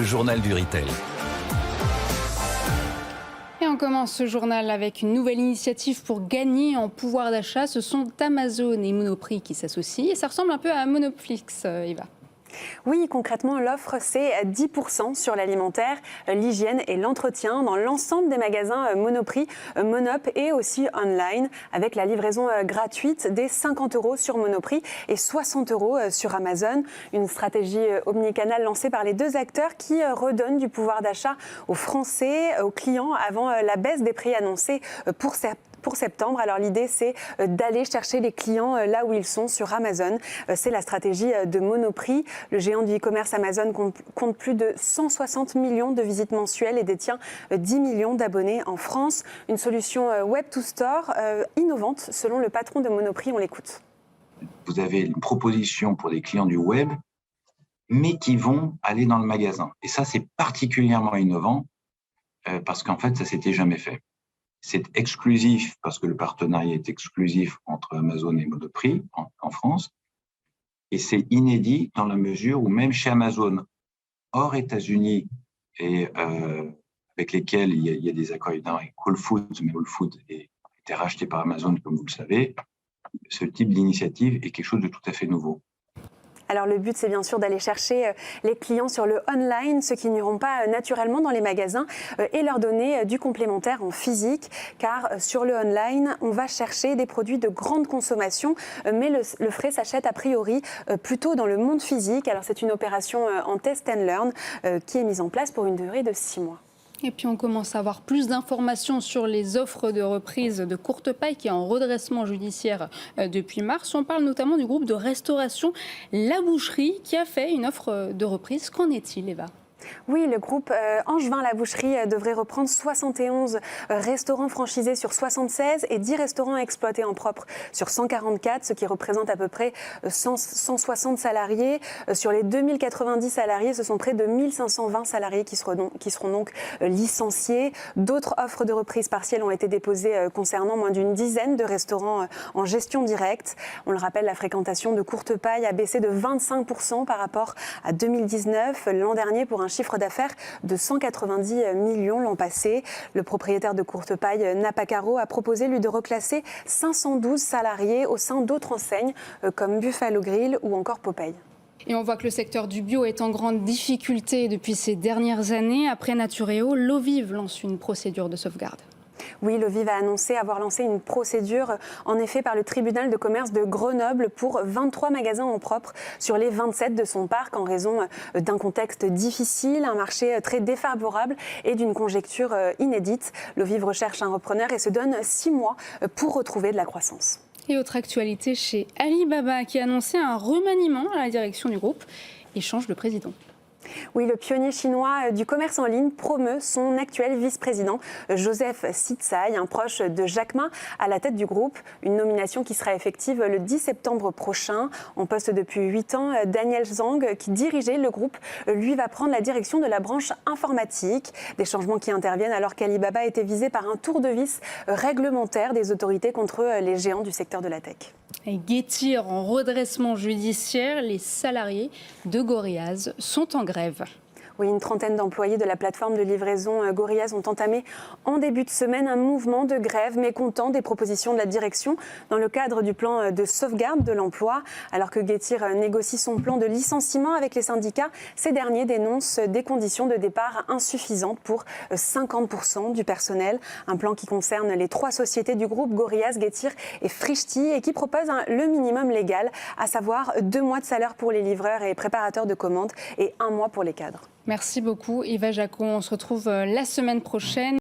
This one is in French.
journal du retail. Et on commence ce journal avec une nouvelle initiative pour gagner en pouvoir d'achat. Ce sont Amazon et Monoprix qui s'associent et ça ressemble un peu à Monoflix, Eva. Oui, concrètement, l'offre, c'est 10% sur l'alimentaire, l'hygiène et l'entretien dans l'ensemble des magasins Monoprix, Monop et aussi online, avec la livraison gratuite des 50 € sur Monoprix et 60 € sur Amazon. Une stratégie omnicanale lancée par les deux acteurs qui redonne du pouvoir d'achat aux Français, aux clients avant la baisse des prix annoncés pour septembre. Alors l'idée, c'est d'aller chercher les clients là où ils sont sur Amazon. C'est la stratégie de Monoprix. Le géant du e-commerce Amazon compte plus de 160 millions de visites mensuelles et détient 10 millions d'abonnés en France. Une solution web to store innovante selon le patron de Monoprix. On l'écoute. Vous avez une proposition pour des clients du web, mais qui vont aller dans le magasin. Et ça, c'est particulièrement innovant parce qu'en fait, ça s'était jamais fait. C'est exclusif parce que le partenariat est exclusif entre Amazon et Monoprix en France. Et c'est inédit dans la mesure où même chez Amazon, hors États-Unis, et avec lesquels il y a des accords évidemment avec Whole Foods, mais Whole Foods a été racheté par Amazon, comme vous le savez, ce type d'initiative est quelque chose de tout à fait nouveau. Alors le but, c'est bien sûr d'aller chercher les clients sur le online, ceux qui n'iront pas naturellement dans les magasins, et leur donner du complémentaire en physique, car sur le online, on va chercher des produits de grande consommation, mais le frais s'achète a priori plutôt dans le monde physique. Alors c'est une opération en test and learn qui est mise en place pour une durée de 6 mois. Et puis on commence à avoir plus d'informations sur les offres de reprise de Courtepaille qui est en redressement judiciaire depuis mars. On parle notamment du groupe de restauration La Boucherie qui a fait une offre de reprise. Qu'en est-il, Eva ? Oui, le groupe Angevin La Boucherie devrait reprendre 71 restaurants franchisés sur 76 et 10 restaurants exploités en propre sur 144, ce qui représente à peu près 160 salariés. Sur les 2090 salariés, ce sont près de 1520 salariés qui seront donc licenciés. D'autres offres de reprise partielle ont été déposées concernant moins d'une dizaine de restaurants en gestion directe. On le rappelle, la fréquentation de Courtepaille a baissé de 25% par rapport à 2019, l'an dernier, pour un chiffre d'affaires de 190 millions l'an passé. Le propriétaire de Courtepaille, Napacaro, a proposé, lui, de reclasser 512 salariés au sein d'autres enseignes comme Buffalo Grill ou encore Popeye. Et on voit que le secteur du bio est en grande difficulté depuis ces dernières années. Après Naturéo, Lovive lance une procédure de sauvegarde. Oui, Lovive a annoncé avoir lancé une procédure, en effet, par le tribunal de commerce de Grenoble pour 23 magasins en propre sur les 27 de son parc en raison d'un contexte difficile, un marché très défavorable et d'une conjecture inédite. Lovive recherche un repreneur et se donne 6 mois pour retrouver de la croissance. Et autre actualité chez Alibaba qui a annoncé un remaniement à la direction du groupe et change de président. Oui, le pionnier chinois du commerce en ligne promeut son actuel vice-président, Joseph Sitzai, un proche de Jack Ma, à la tête du groupe. Une nomination qui sera effective le 10 septembre prochain. En poste depuis 8 ans, Daniel Zhang, qui dirigeait le groupe, lui va prendre la direction de la branche informatique. Des changements qui interviennent alors qu'Alibaba était visé par un tour de vis réglementaire des autorités contre les géants du secteur de la tech. Et Getir en redressement judiciaire, les salariés de Gorillaz sont en grève. Oui, une trentaine d'employés de la plateforme de livraison Gorillaz ont entamé en début de semaine un mouvement de grève mécontent des propositions de la direction dans le cadre du plan de sauvegarde de l'emploi. Alors que Getir négocie son plan de licenciement avec les syndicats, ces derniers dénoncent des conditions de départ insuffisantes pour 50% du personnel. Un plan qui concerne les 3 sociétés du groupe Gorillaz, Getir et Frishti et qui propose le minimum légal, à savoir 2 mois de salaire pour les livreurs et préparateurs de commandes et 1 mois pour les cadres. Merci beaucoup Eva Jacot. On se retrouve la semaine prochaine.